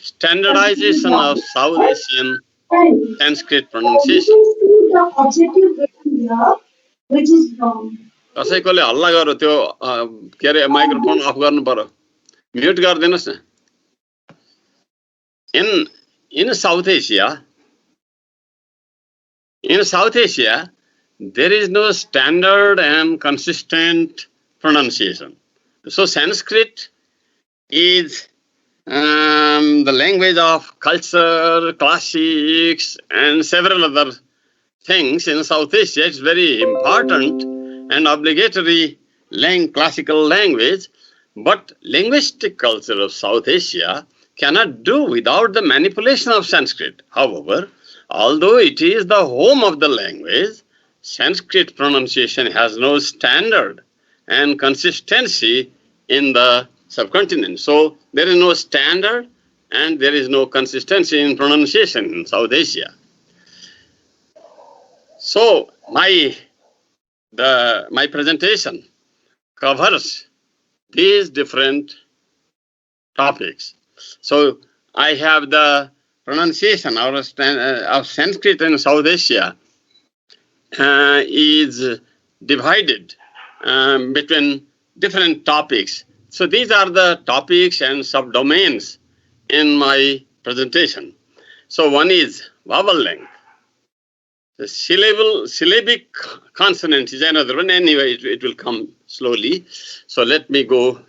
Standardization of South Asian Sanskrit pronunciation. कसैकोले हल्ला गर्यो त्यो के अरे माइक्रोफोन अफ गर्नु पर्यो म्युट गरिदिनुस् न in South Asia there is no standard and consistent pronunciation. So Sanskrit is the language of culture, classics, and several other things in South Asia. It's very important and obligatory classical language, but linguistic culture of South Asia cannot do without the manipulation of Sanskrit. However, although it is the home of the language, Sanskrit pronunciation has no standard and consistency in the subcontinent. So there is no standard and there is no consistency in pronunciation in South Asia. So my presentation covers these different topics. So I have the pronunciation of Sanskrit in South Asia is divided between different topics. So these are the topics and subdomains in my presentation. So one is vowel length. The syllabic consonant is another one. Anyway, it will come slowly. So let me go.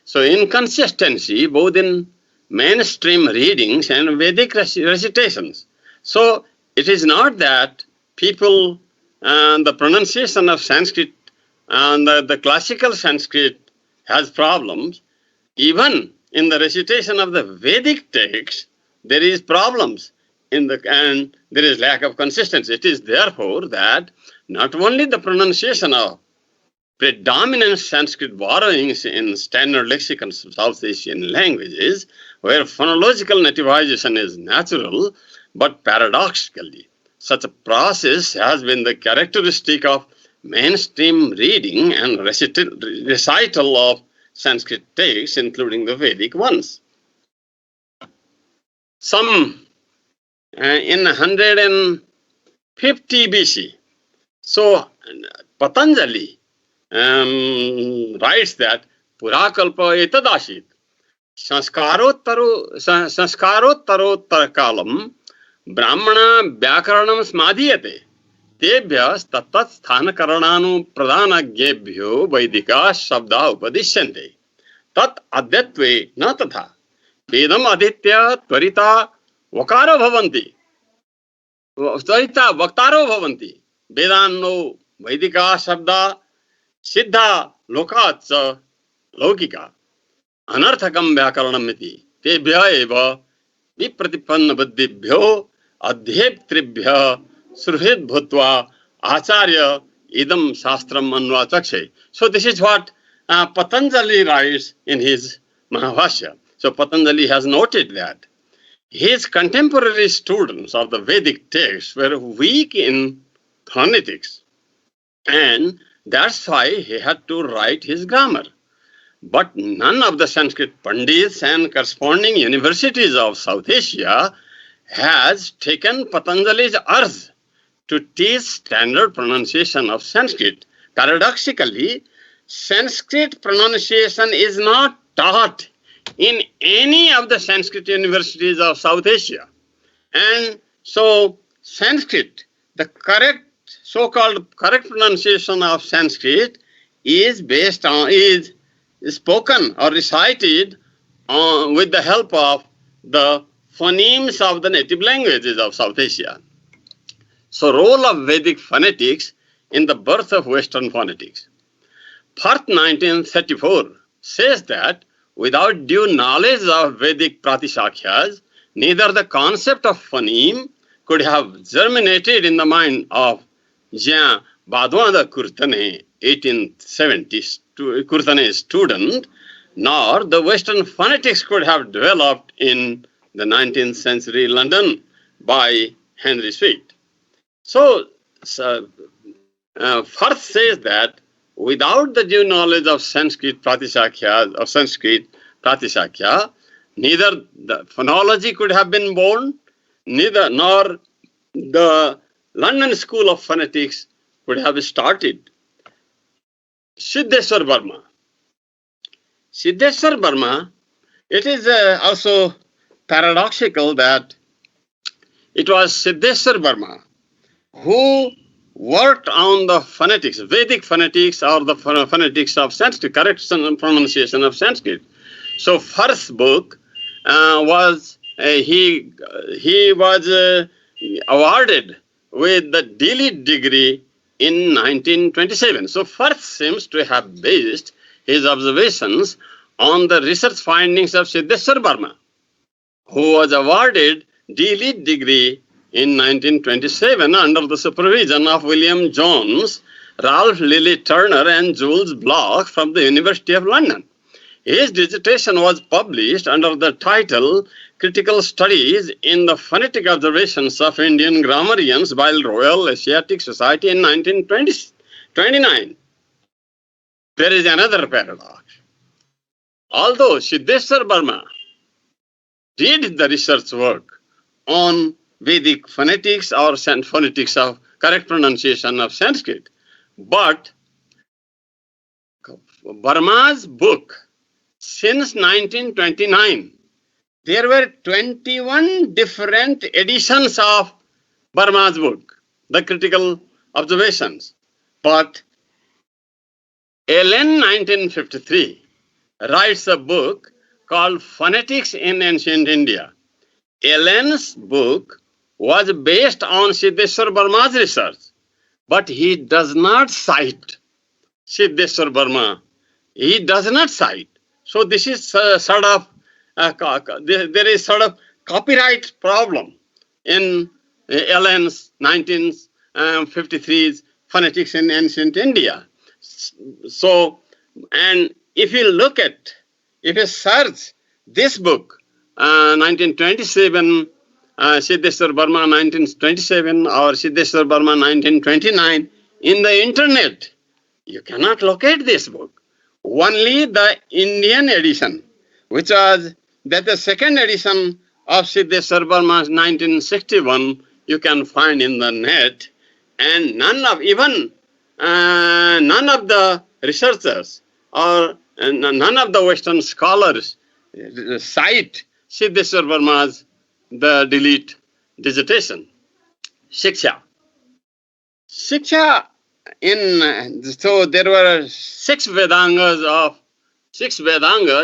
So inconsistency, both in mainstream readings and Vedic recitations. So it is not that people, the pronunciation of Sanskrit and the classical Sanskrit has problems. Even in the recitation of the Vedic text, there is problems and there is lack of consistency. It is therefore that not only the pronunciation of predominant Sanskrit borrowings in standard lexicons of South Asian languages, where phonological nativization is natural, but paradoxically, such a process has been the characteristic of mainstream reading and recital of Sanskrit texts, including the Vedic ones. Some in 150 BC, so Patanjali writes that Purakalpa etadashit sanskarottaro kalam brahmana vyakaranam smadhiyate tebhyas tattat sthanakarananu pradanagyebhyo vaidika shabda upadishyante tat adyatve na tatha vedam aditya tvarita vakaro bhavanti tvarita vaktaro bhavanti vedanno vaidika shabda siddha lokatsa laukika anarthakam vyakaranam iti tebhya eva vipratipanna buddhibhyo adhyeptribhya surhid bhutva acharya idam shastram anvachakshe. So this is what Patanjali writes in his Mahabhashya. So Patanjali has noted that his contemporary students of the Vedic texts were weak in phonetics, and that's why he had to write his grammar. But none of the Sanskrit Pandits and corresponding universities of South Asia has taken Patanjali's urge to teach standard pronunciation of Sanskrit. Paradoxically, Sanskrit pronunciation is not taught in any of the Sanskrit universities of South Asia. And so Sanskrit, the so-called correct pronunciation of Sanskrit is based on, is spoken or recited with the help of the phonemes of the native languages of South Asia. So role of Vedic phonetics in the birth of Western phonetics. Firth 1934 says that without due knowledge of Vedic pratishakyas, neither the concept of phoneme could have germinated in the mind of Jean Baudouin de Courtenay, 1870 Courtenay student, nor the Western phonetics could have developed in the 19th century London by Henry Sweet. So Firth says that without the due knowledge of Sanskrit pratishakyas, Neither the phonology could have been born, neither nor the London School of Phonetics could have started. Siddheshwar Burma. Siddheshwar Burma, it is also paradoxical that it was Siddheshwar Burma who worked on the phonetics, Vedic phonetics or the phonetics of Sanskrit, correct pronunciation of Sanskrit. So first book he was awarded with the D.Litt degree in 1927. So first seems to have based his observations on the research findings of Siddheshwar Burma, who was awarded D.Litt degree in 1927 under the supervision of William Jones, Ralph Lilly Turner and Jules Bloch from the University of London. His dissertation was published under the title Critical Studies in the Phonetic Observations of Indian Grammarians by Royal Asiatic Society in 1929. There is another paradox. Although Siddheshwar Burma did the research work on Vedic phonetics or phonetics of correct pronunciation of Sanskrit, but Burma's book, since 1929, there were 21 different editions of Burma's book, the critical observations. But Allen, 1953, writes a book called Phonetics in Ancient India. Allen's book was based on Siddheshwar Burma's research, but he does not cite Siddheshwar Burma. He does not cite. So this is sort of there is sort of copyright problem in Allen's 1953's Phonetics in Ancient India. So, and if you search this book, 1927, Siddheshwar Burma 1927 or Siddheshwar Burma 1929 in the internet, you cannot locate this book. Only the Indian edition, which was the second edition of Siddheshwar Burma 1961, you can find in the net, and none of the researchers or none of the Western scholars cite Siddheshwar Burma's the D.Litt dissertation. Shiksha. So there were six Vedangas.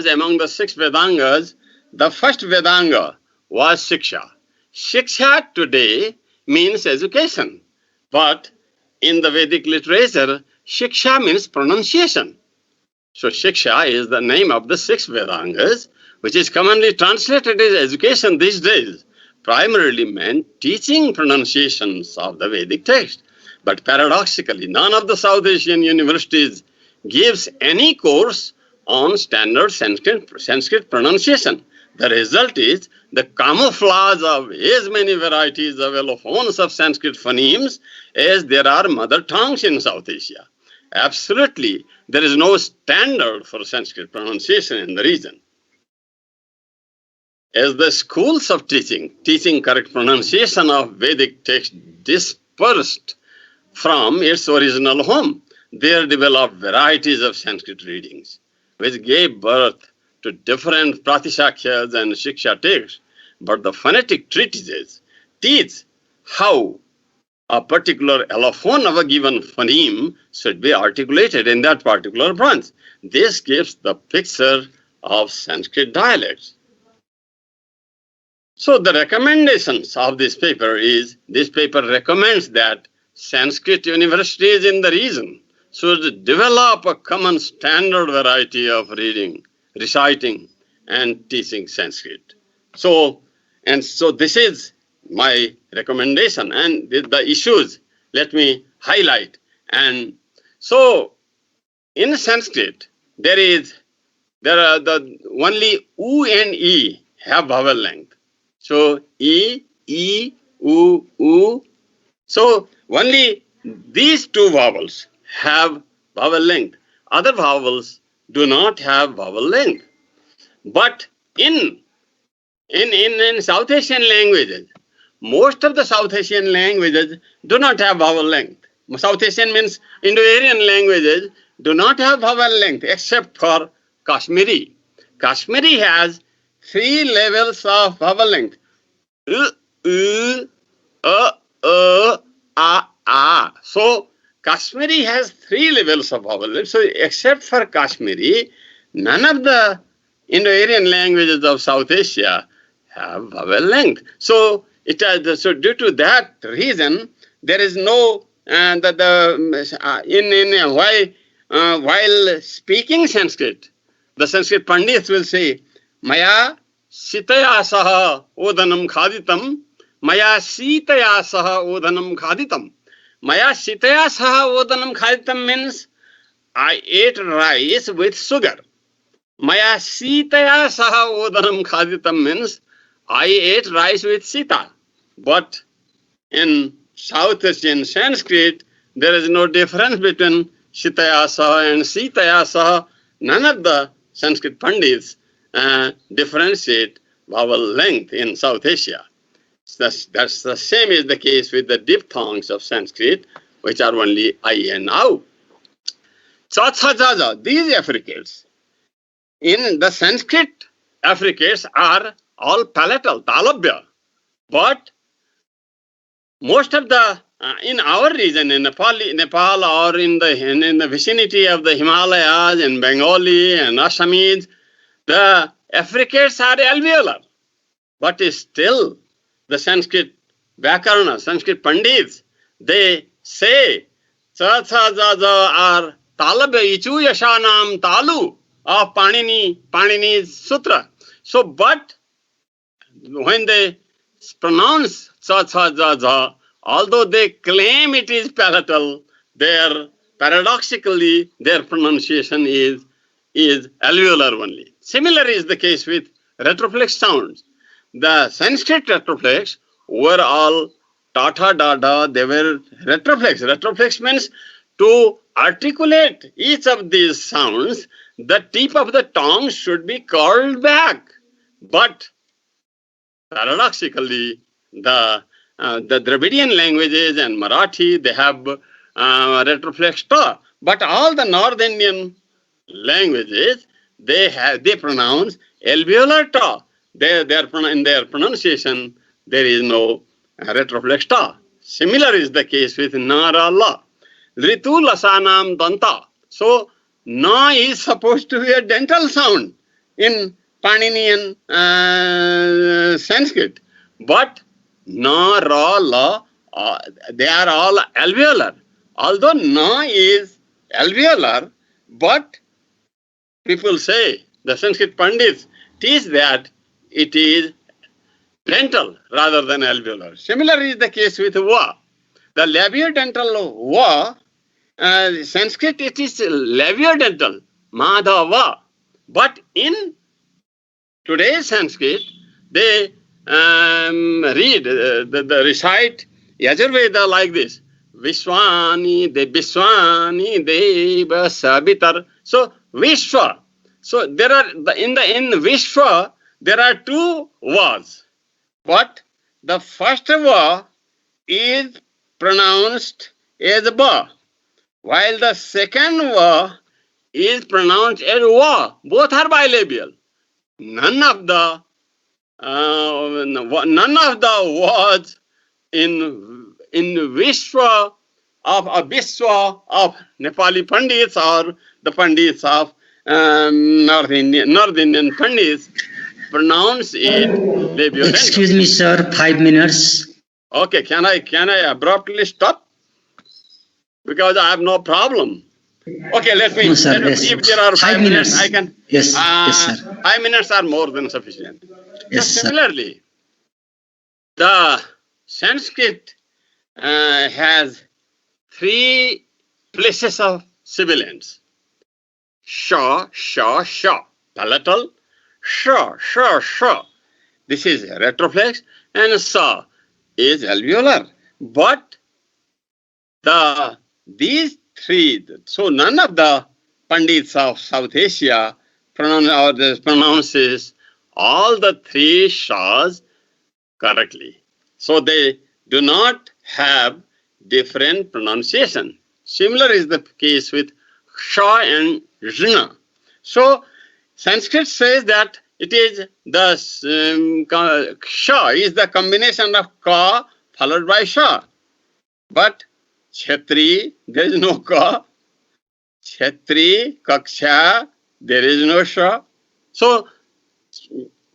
Among the six Vedangas, the first Vedanga was Shiksha. Shiksha today means education, but in the Vedic literature, Shiksha means pronunciation. So Shiksha is the name of the six Vedangas, which is commonly translated as education these days, primarily meant teaching pronunciations of the Vedic text. But paradoxically, none of the South Asian universities gives any course on standard Sanskrit pronunciation. The result is the camouflage of as many varieties of allophones of Sanskrit phonemes as there are mother tongues in South Asia. Absolutely, there is no standard for Sanskrit pronunciation in the region. As the schools of teaching correct pronunciation of Vedic text dispersed from its original home, there developed varieties of Sanskrit readings, which gave birth to different pratishakyas and shiksha texts. But the phonetic treatises teach how a particular allophone of a given phoneme should be articulated in that particular branch. This gives the picture of Sanskrit dialects. So the recommendations of this paper recommends that Sanskrit universities in the region should develop a common standard variety of reading, reciting, and teaching Sanskrit. So this is my recommendation, and the issues let me highlight. And so in Sanskrit, there are the only U and E have vowel length. So E, U, U. So only these two vowels have vowel length. Other vowels do not have vowel length. But in in South Asian languages, most of the South Asian languages do not have vowel length. South Asian means Indo-Aryan languages do not have vowel length except for Kashmiri. Kashmiri has 3 levels of vowel length. So Kashmiri has 3 levels of vowel length. So except for Kashmiri, none of the Indo-Aryan languages of South Asia have vowel length. So so due to that reason, there is no while speaking Sanskrit, the Sanskrit Pandits will say, Maya sitaya saha odanam khaditam, Maya sitaya saha odanam khaditam. Maya sitaya saha odanam khaditam means I ate rice with sugar. Maya sitaya saha odanam khaditam means I ate rice with sita. But in South Asian Sanskrit, there is no difference between sitaya saha and sitaya saha. None of the Sanskrit Pandits differentiate vowel length in South Asia. That's the same is the case with the diphthongs of Sanskrit, which are only I and OU. Cha, cha, ja, ja, these affricates in the Sanskrit affricates are all palatal, talabya. But most of the in our region, in Nepal or in the vicinity of the Himalayas, in Bengali and Assamese, the affricates are alveolar. But still, the Sanskrit Vyakarana, Sanskrit Pandits, they say, Cha, cha, ja, ja are talabya ichu yashanam talu of Panini's sutra. So, but when they pronounce cha, cha, ja, ja, although they claim it is palatal, paradoxically their pronunciation is alveolar only. Similar is the case with retroflex sounds. The Sanskrit retroflex were all tata, dada, they were retroflex. Retroflex means to articulate each of these sounds, the tip of the tongue should be curled back. But paradoxically, the Dravidian languages and Marathi, they have retroflex ta. But all the North Indian languages, they pronounce alveolar ta. In their pronunciation, there is no retroflex ta. Similar is the case with Nara La. Ritu lasanam danta. So, na is supposed to be a dental sound in Paninian Sanskrit. But na, ra, la, they are all alveolar. Although na is alveolar, but people say, the Sanskrit Pandits teach that it is dental rather than alveolar. Similar is the case with va. The labiodental va, Sanskrit it is labiodental, madhava. But in today's Sanskrit, they recite Yajurveda like this. Vishwani deva sabitar. So Vishwa. So there are in Vishwa there are 2 vas, but the first va is pronounced as ba, while the second va is pronounced as va. Both are bilabial. None of the words in Vishwa of Nepali Pandits or the Pandits of North Indian Pandits pronounce it labiodental. Excuse me, sir, 5 minutes. Okay, can I abruptly stop? Because I have no problem. Okay, let me. No, sir, yes. If there are 5 minutes, I can. Yes, yes, sir. 5 minutes are more than sufficient. Yes, so similarly, the Sanskrit has 3 places of sibilants. Sha, sha, sha. Palatal. Sha, sha, sha. This is retroflex. And sa is alveolar. But these 3, so none of the Pandits of South Asia pronounces all the three shas correctly. So they do not have different pronunciation. Similar is the case with sha and jna. So Sanskrit says that it is the sha is the combination of ka followed by sha. But Kshetri, there is no ka. Kshetri, kaksha, there is no sha. So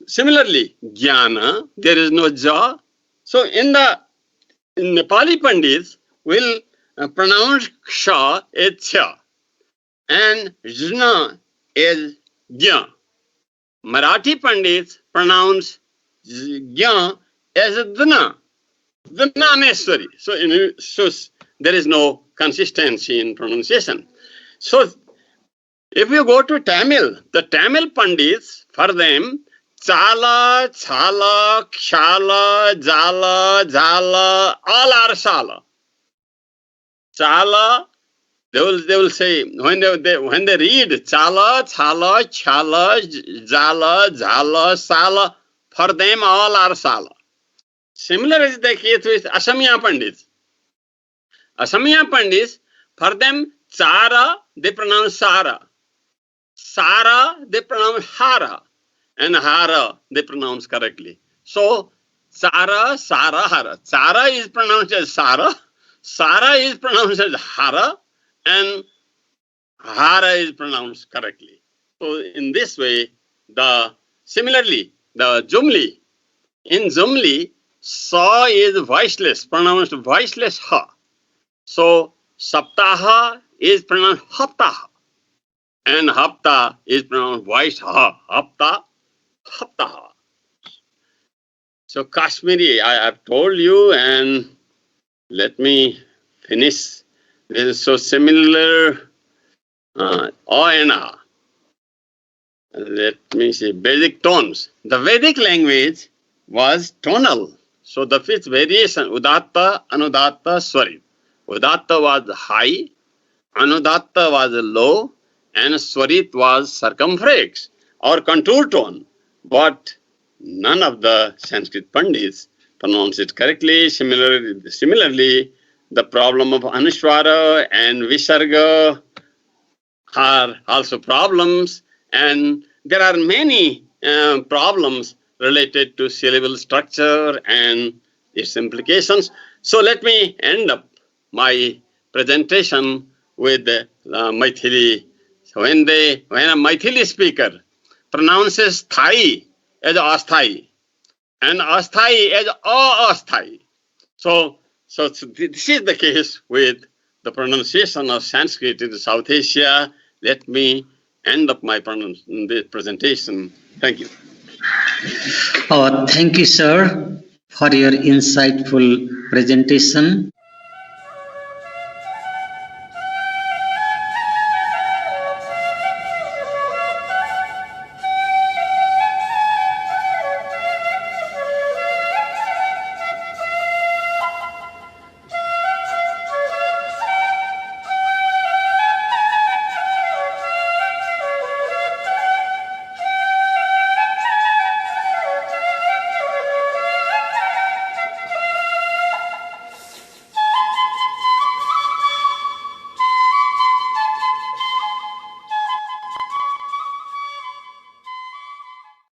similarly, jnana, there is no ja. So in the Nepali Pandits will pronounce ksha as cha and jna as jna. Marathi Pandits pronounce jna as dna. Dnaneshwari. So there is no consistency in pronunciation. So if you go to Tamil, the Tamil Pandits, for them, chala, chala, kshala, jala, jala, all are shala. Chala, they will say, when they read chala, chala, chala, jala, jala, sala, for them all are sala. Similar is the case with Asamiya Pandits. Asamiya Pandits, for them, chara, they pronounce sara. Sara, they pronounce hara. And hara, they pronounce correctly. So, chara, sara, hara. Chara is pronounced as sara. Sara is pronounced as hara. And hara is pronounced correctly. So, in this way, similarly, the Jumli, in Jumli, sa is voiceless, pronounced voiceless ha. So, saptaha is pronounced haptaha. And hapta is pronounced voiced ha. Hapta, haptaha. So, Kashmiri, I have told you, and let me finish. This is so similar. A and a. Let me see. Basic tones. The Vedic language was tonal. So the fifth variation, Udatta, Anudatta, Swarit. Udatta was high, Anudatta was low, and Swarit was circumflex or contour tone. But none of the Sanskrit Pandits pronounce it correctly. Similarly, the problem of Anushwara and Visarga are also problems, and there are many problems related to syllable structure and its implications. So let me end up my presentation with Maithili. So when a Maithili speaker pronounces Thai as Asthai and Asthai as Asthai, so this is the case with the pronunciation of Sanskrit in South Asia. Let me end up my presentation. Thank you. Thank you, sir, for your insightful presentation.